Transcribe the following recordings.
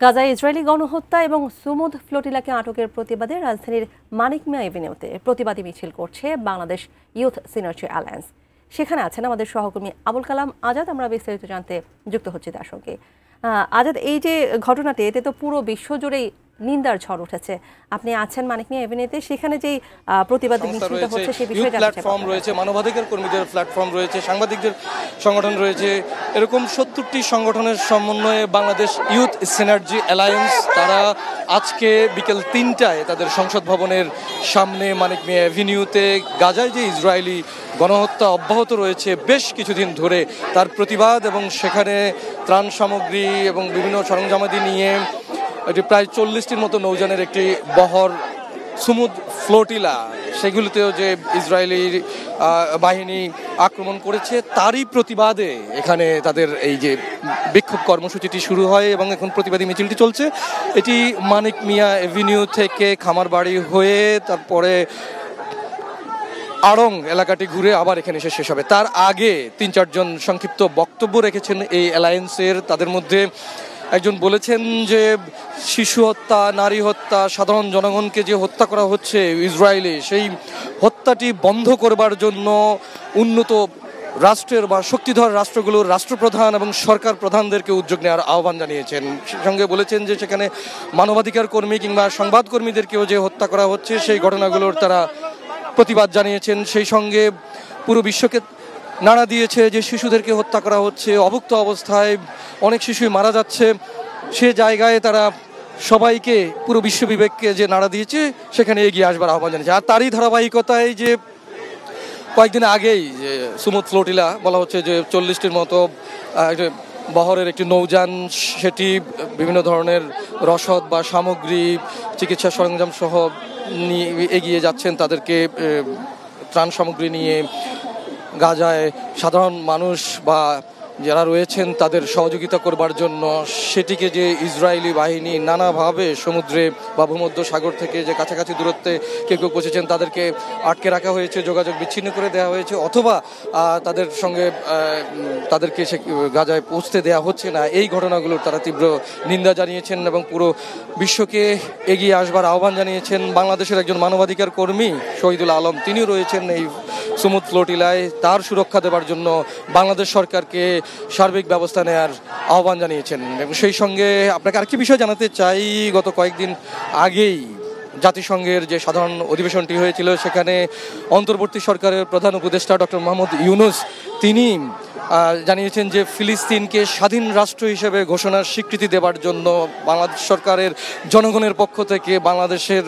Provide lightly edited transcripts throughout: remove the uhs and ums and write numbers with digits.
গাজায় ইসরায়েলি গণহত্যা এবং সুমুদ ফ্লোটিলাকে আটকের প্রতিবাদে রাজধানীর মানিক মিয়া এভিনিউতে প্রতিবাদী মিছিল করছে বাংলাদেশ ইউথ সিনার্জি অ্যালায়েন্স। সেখানে আছেন আমাদের সহকর্মী আবুল কালাম আজাদ। আমরা বিস্তারিত জানতে যুক্ত হচ্ছি তার সঙ্গে। আজাদ, এই যে ঘটনাটি, এতে তো পুরো বিশ্বজুড়েই নিন্দার ঝড় উঠেছে। আপনি আছেন মানিক মিয়া এভিনিউতে, সেখানে যেই প্রতিবাদী মিছিলটা হচ্ছে সেই বিষয়ে প্ল্যাটফর্ম রয়েছে, মানবাধিকার কর্মীদের প্ল্যাটফর্ম রয়েছে, সাংবাদিকদের সংগঠন রয়েছে, এরকম 70টি সংগঠনের সমন্বয়ে বাংলাদেশ ইউথ সিনার্জি অ্যালায়েন্স তারা আজকে বিকেল 3টায় তাদের সংসদ ভবনের সামনে মানিক মিয়া এভিনিউতে গাজায় যে ইসরায়েলি গণহত্যা অব্যাহত রয়েছে বেশ কিছুদিন ধরে তার প্রতিবাদ এবং সেখানে ত্রাণ সামগ্রী এবং বিভিন্ন সরঞ্জামাদি নিয়ে এটি প্রায় 40টির মতো নৌযানের একটি বহর সুমুদ ফ্লোটিলা, সেগুলিতেও যে ইসরায়েলি বাহিনী আক্রমণ করেছে তারই প্রতিবাদে এখানে তাদের এই যে বিক্ষোভ কর্মসূচিটি শুরু হয় এবং এখন প্রতিবাদী মিছিলটি চলছে। এটি মানিক মিয়া এভিনিউ থেকে খামারবাড়ি হয়ে তারপরে আড়ং এলাকাটি ঘুরে আবার এখানে এসে শেষ হবে। তার আগে 3-4 জন সংক্ষিপ্ত বক্তব্য রেখেছেন এই অ্যালায়েন্সের। তাদের মধ্যে একজন বলেছেন যে শিশু হত্যা, নারী হত্যা, সাধারণ জনগণকে যে হত্যা করা হচ্ছে ইসরায়েলে, সেই হত্যাটি বন্ধ করবার জন্য উন্নত রাষ্ট্রের বা শক্তিধর রাষ্ট্রগুলোর রাষ্ট্রপ্রধান এবং সরকার প্রধানদেরকে উদ্যোগ নেওয়ার আহ্বান জানিয়েছেন। সঙ্গে বলেছেন যে সেখানে মানবাধিকার কর্মী কিংবা সংবাদকর্মীদেরকেও যে হত্যা করা হচ্ছে সেই ঘটনাগুলোর তারা প্রতিবাদ জানিয়েছেন। সেই সঙ্গে পুরো বিশ্বকে নাড়া দিয়েছে যে শিশুদেরকে হত্যা করা হচ্ছে, অভুক্ত অবস্থায় অনেক শিশুই মারা যাচ্ছে, সে জায়গায় তারা সবাইকে পুরো বিশ্ব বিবেককে যে নাড়া দিয়েছে সেখানে এগিয়ে আসবার আহ্বান জানিয়েছে। আর তারই ধারাবাহিকতায় যে কয়েকদিন আগেই যে সুমুদ ফ্লোটিলা বলা হচ্ছে যে 40টির মতো বহরের একটি নৌযান, সেটি বিভিন্ন ধরনের রসদ বা সামগ্রী, চিকিৎসা সরঞ্জাম সহ নিয়ে এগিয়ে যাচ্ছেন, তাদেরকে ত্রাণ সামগ্রী নিয়ে গাজায় সাধারণ মানুষ বা যারা রয়েছেন তাদের সহযোগিতা করবার জন্য। সেটিকে যে ইসরায়েলি বাহিনী নানাভাবে সমুদ্রে বা ভূমধ্য সাগর থেকে যে কাছাকাছি দূরত্বে কেউ কেউ পৌঁছেছেন তাদেরকে আটকে রাখা হয়েছে, যোগাযোগ বিচ্ছিন্ন করে দেওয়া হয়েছে, অথবা তাদের সঙ্গে তাদেরকে সে গাজায় পৌঁছতে দেওয়া হচ্ছে না, এই ঘটনাগুলোর তারা তীব্র নিন্দা জানিয়েছেন এবং পুরো বিশ্বকে এগিয়ে আসবার আহ্বান জানিয়েছেন। বাংলাদেশের একজন মানবাধিকার কর্মী শহীদুল আলম, তিনিও রয়েছেন এই সুমুদ ফ্লোটিলায়, তার সুরক্ষা দেওয়ার জন্য বাংলাদেশ সরকারকে সার্বিক ব্যবস্থা নেওয়ার আহ্বান জানিয়েছেন। এবং সেই সঙ্গে আপনাকে আরেকটি বিষয় জানাতে চাই, গত কয়েকদিন আগেই জাতিসংঘের যে সাধারণ অধিবেশনটি হয়েছিল সেখানে অন্তর্বর্তী সরকারের প্রধান উপদেষ্টা ডক্টর মোহাম্মদ ইউনুস তিনি জানিয়েছেন যে ফিলিস্তিনকে স্বাধীন রাষ্ট্র হিসেবে ঘোষণার স্বীকৃতি দেওয়ার জন্য বাংলাদেশ সরকারের জনগণের পক্ষ থেকে, বাংলাদেশের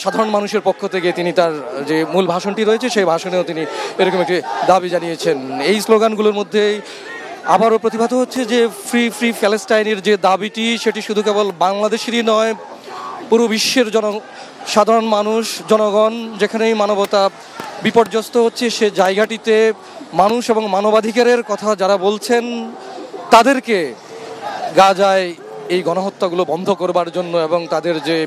সাধারণ মানুষের পক্ষ থেকে তিনি তার যে মূল ভাষণটি রয়েছে সেই ভাষণেও তিনি এরকম একটি দাবি জানিয়েছেন। এই স্লোগানগুলোর মধ্যেই আবারও প্রতিভাত হচ্ছে যে ফ্রি ফ্রি প্যালেস্টাইনের যে দাবিটি, সেটি শুধু কেবল বাংলাদেশেরই নয়, পুরো বিশ্বের সাধারণ মানুষ, জনগণ যেখানেই মানবতা বিপর্যস্ত হচ্ছে সে জায়গাটিতে মানুষ এবং মানবাধিকারের কথা যারা বলছেন তাদেরকে গাজায় এই গণহত্যাগুলো বন্ধ করবার জন্য এবং তাদের যে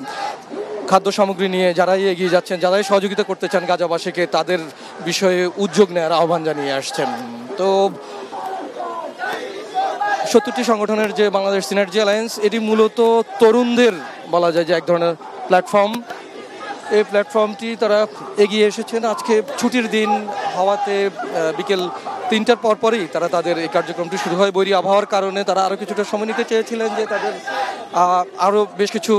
খাদ্য সামগ্রী নিয়ে যারাই এগিয়ে যাচ্ছেন, যারাই সহযোগিতা করতে চান গাজাবাসীকে, তাদের বিষয়ে উদ্যোগ নেওয়ার আহ্বান জানিয়ে আসছেন। তো 70টি সংগঠনের যে বাংলাদেশ সিনার্জি অ্যালায়েন্স, এটি মূলত তরুণদের বলা যায় যে এক ধরনের প্ল্যাটফর্ম। এই প্ল্যাটফর্মটি তারা এগিয়ে এসেছেন আজকে ছুটির দিন হওয়াতে বিকেল 3টার পরপরই তারা তাদের এই কার্যক্রমটি শুরু হয়। বৈরী আবহাওয়ার কারণে তারা আরও কিছুটা সময় নিতে চেয়েছিলেন যে তাদের আরও বেশ কিছু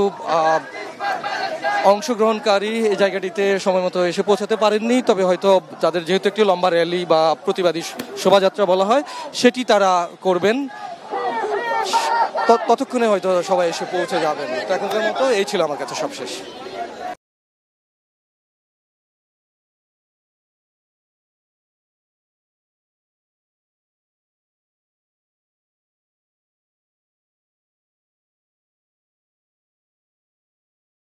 অংশগ্রহণকারী এই জায়গাটিতে সময় মতো এসে পৌঁছাতে পারেননি, তবে হয়তো তাদের যেহেতু একটি লম্বা র্যালি বা প্রতিবাদী শোভাযাত্রা বলা হয় সেটি তারা করবেন, ততক্ষণে হয়তো সবাই এসে পৌঁছে যাবেন। তো এখনকার মতো এই ছিল আমার কাছে সবশেষ।